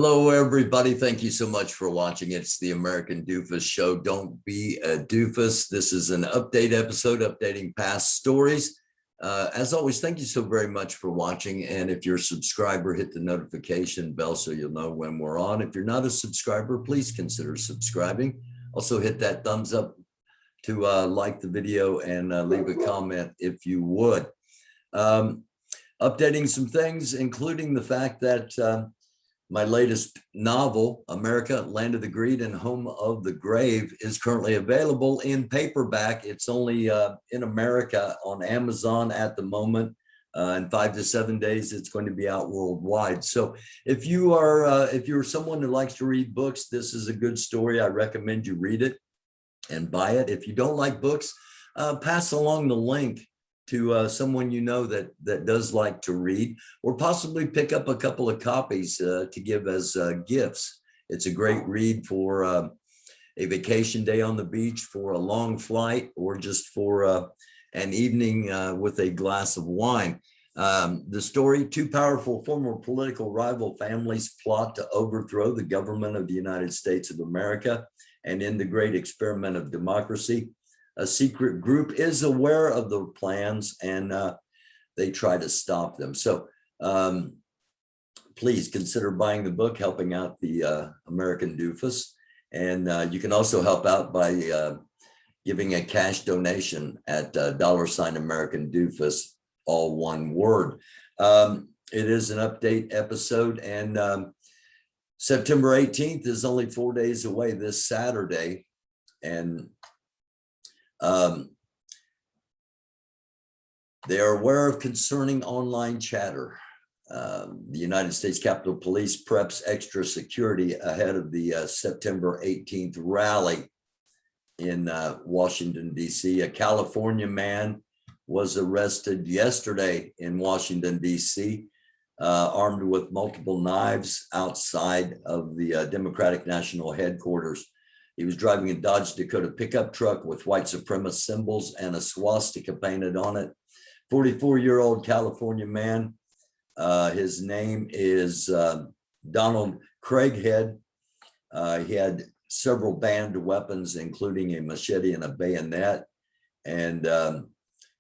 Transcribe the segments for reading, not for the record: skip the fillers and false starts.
Hello, everybody. Thank you so much for watching. It's the American Doofus Show. Don't be a doofus. This is an update episode, updating past stories. As always, thank you so very much for watching. And if you're a subscriber, hit the notification bell so you'll know when we're on. If you're not a subscriber, please consider subscribing. Also hit that thumbs up to like the video and leave a comment if you would. Updating some things, including the fact that my latest novel, America, Land of the Greed and Home of the Grave, is currently available in paperback. It's only in America on Amazon at the moment. In 5 to 7 days, it's going to be out worldwide. So if you're someone who likes to read books, this is a good story. I recommend you read it and buy it. If you don't like books, pass along the link to someone you know that does like to read, or possibly pick up a couple of copies to give as gifts. It's a great read for a vacation day on the beach, for a long flight, or just for an evening with a glass of wine. The story: two powerful former political rival families plot to overthrow the government of the United States of America and end the great experiment of democracy. A secret group is aware of the plans, and they try to stop them. So please consider buying the book, helping out the American Doofus. And you can also help out by giving a cash donation at $ American Doofus, all one word. It is an update episode, and September 18th is only 4 days away, this Saturday. And they are aware of concerning online chatter. The United States Capitol Police preps extra security ahead of the September 18th rally in Washington, D.C. A California man was arrested yesterday in Washington, D.C., armed with multiple knives outside of the Democratic National Headquarters. He was driving a Dodge Dakota pickup truck with white supremacist symbols and a swastika painted on it. 44-year-old California man. His name is Donald Craighead. He had several banned weapons, including a machete and a bayonet. And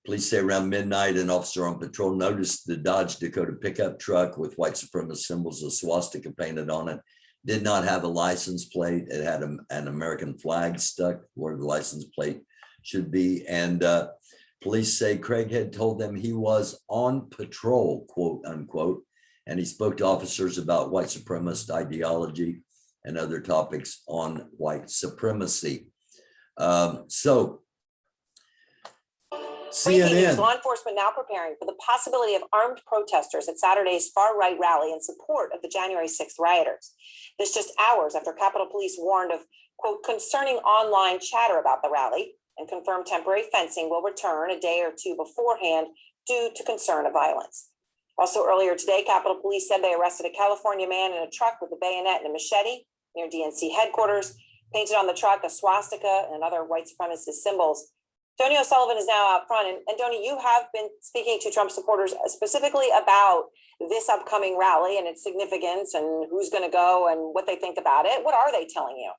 police say around midnight, an officer on patrol noticed the Dodge Dakota pickup truck with white supremacist symbols of swastika painted on it. Did not have a license plate. It had an American flag stuck where the license plate should be. And police say Craighead told them he was on patrol, quote unquote, and he spoke to officers about white supremacist ideology and other topics on white supremacy. CNN. Law enforcement now preparing for the possibility of armed protesters at Saturday's far-right rally in support of the January 6th rioters. This just hours after Capitol Police warned of, quote, concerning online chatter about the rally, and confirmed temporary fencing will return a day or two beforehand due to concern of violence. Also earlier today, Capitol Police said they arrested a California man in a truck with a bayonet and a machete near DNC headquarters, painted on the truck a swastika and other white supremacist symbols. Tony O'Sullivan is now out front. And Tony, you have been speaking to Trump supporters specifically about this upcoming rally and its significance and who's going to go and what they think about it. What are they telling you?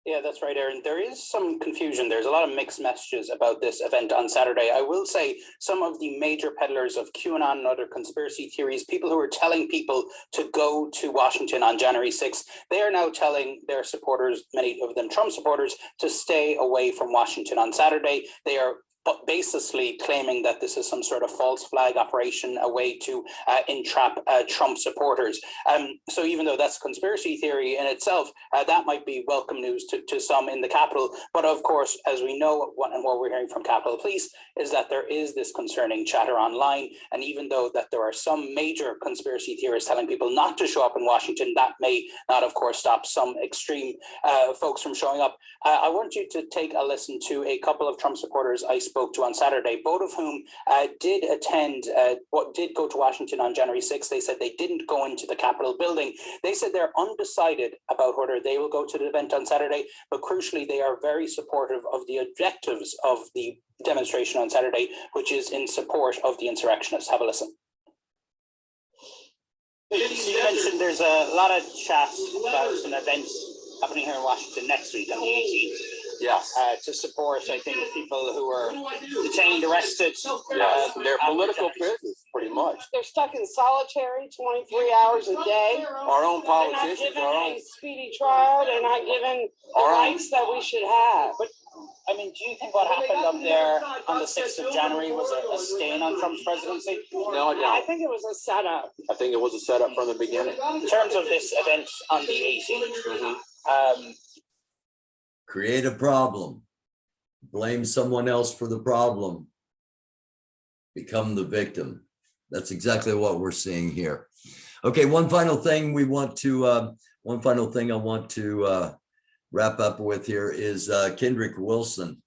Yeah, that's right, Erin. There is some confusion. There's a lot of mixed messages about this event on Saturday. I will say some of the major peddlers of QAnon and other conspiracy theories, people who are telling people to go to Washington on January 6th, they are now telling their supporters, many of them Trump supporters, to stay away from Washington on Saturday. They are baselessly claiming that this is some sort of false flag operation, a way to entrap Trump supporters. So even though that's conspiracy theory in itself, that might be welcome news to some in the Capitol. But of course, as we know, what we're hearing from Capitol Police is that there is this concerning chatter online. And even though that there are some major conspiracy theorists telling people not to show up in Washington, that may not, of course, stop some extreme folks from showing up. I want you to take a listen to a couple of Trump supporters I spoke to on Saturday, both of whom did go to Washington on January 6th. They said they didn't go into the Capitol building. They said they're undecided about whether they will go to the event on Saturday, but crucially, they are very supportive of the objectives of the demonstration on Saturday, which is in support of the insurrectionists. Have a listen. So you mentioned there's a lot of chat about an event happening here in Washington next week on the 18th. Yes. To support, I think, people who were detained, arrested. Yes. They're political prisoners, pretty much. They're stuck in solitary 23 hours a day. Our own politicians, They're not given our own. a speedy trial. They're not given the Our own. rights that we should have. But I mean, do you think what happened up there on the 6th of January was a stain on Trump's presidency? No, I I don't. think it was a setup. I think it was a setup from the beginning. In terms of this event on the 18th, Create a problem, blame someone else for the problem, become the victim. That's exactly what we're seeing here. Okay, one final thing I want to wrap up with here is Kendrick Wilson.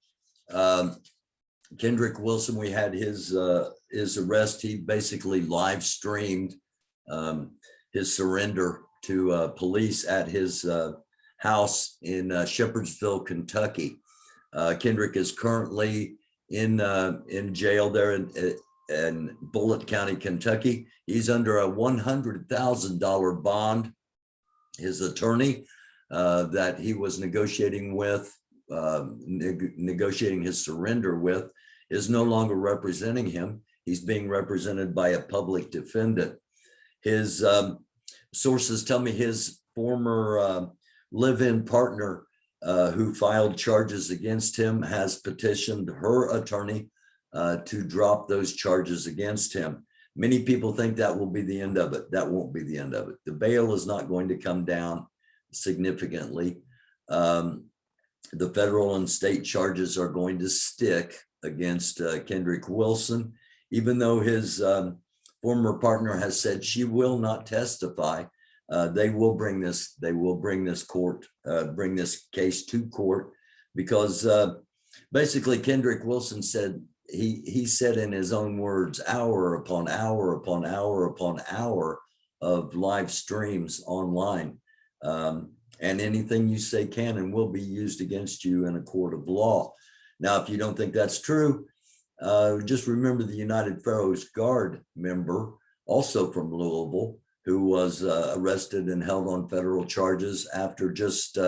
Kendrick Wilson, we had his arrest. He basically live streamed his surrender to police at his house in Shepherdsville, Kentucky. Kendrick is currently in jail there in Bullitt County, Kentucky. He's under a $100,000 bond. His attorney that he was negotiating with, negotiating his surrender with, is no longer representing him. He's being represented by a public defendant. His sources tell me his former live-in partner who filed charges against him has petitioned her attorney to drop those charges against him. Many people think that will be the end of it. That won't be the end of it. The bail is not going to come down significantly. The federal and state charges are going to stick against Kendrick Wilson, even though his former partner has said she will not testify. They will bring this case to court because basically Kendrick Wilson said, he said in his own words, hour upon hour upon hour upon hour of live streams online. And anything you say can and will be used against you in a court of law. Now, if you don't think that's true, just remember the United Pharaohs Guard member, also from Louisville, who was arrested and held on federal charges after just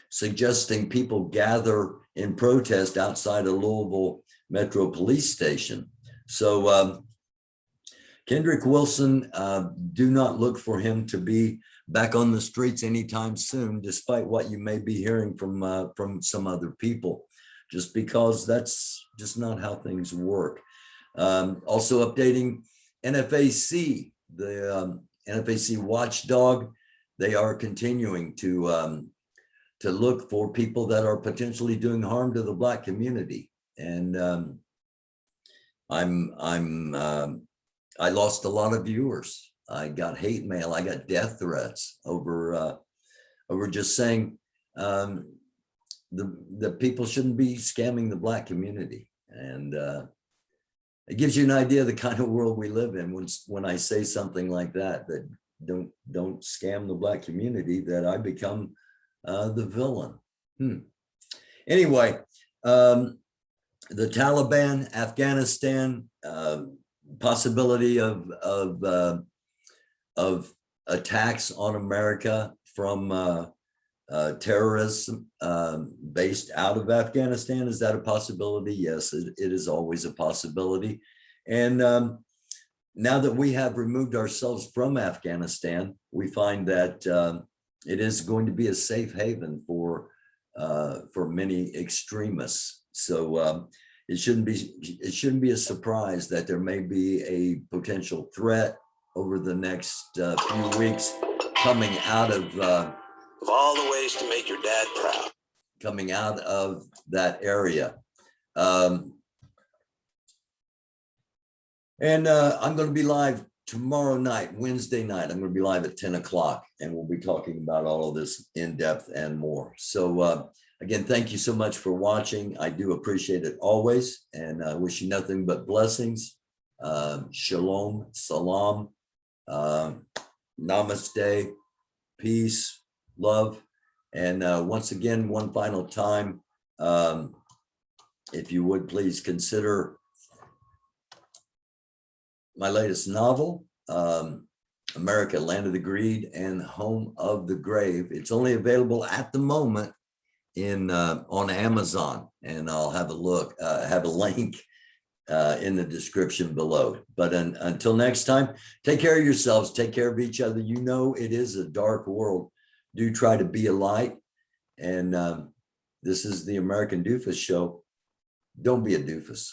suggesting people gather in protest outside a Louisville Metro Police Station. So Kendrick Wilson, do not look for him to be back on the streets anytime soon, despite what you may be hearing from some other people, just because that's just not how things work. Also updating NFAC, the NFAC Watchdog, they are continuing to look for people that are potentially doing harm to the Black community. And I lost a lot of viewers. I got hate mail. I got death threats over just saying the people shouldn't be scamming the Black community. And it gives you an idea of the kind of world we live in when I say something like that don't scam the Black community, that I become the villain. Anyway, the Taliban, Afghanistan, possibility of attacks on America from terrorism based out of Afghanistan. Is that a possibility? Yes, it is always a possibility. And now that we have removed ourselves from Afghanistan, we find that it is going to be a safe haven for many extremists. So it shouldn't be a surprise that there may be a potential threat over the next few weeks coming out of all the ways to make your dad proud. Coming out of that area. And I'm going to be live tomorrow night, Wednesday night. I'm going to be live at 10 o'clock, and we'll be talking about all of this in depth and more. So again, thank you so much for watching. I do appreciate it always, and I wish you nothing but blessings. Shalom, salam, namaste, peace, love. And once again, one final time, if you would please consider my latest novel, America, Land of the Greed and Home of the Grave. It's only available at the moment in on Amazon, and I'll have a look, have a link in the description below. But until next time, take care of yourselves, take care of each other. You know, it is a dark world. Do try to be a light. And this is the American Doofus Show. Don't be a doofus.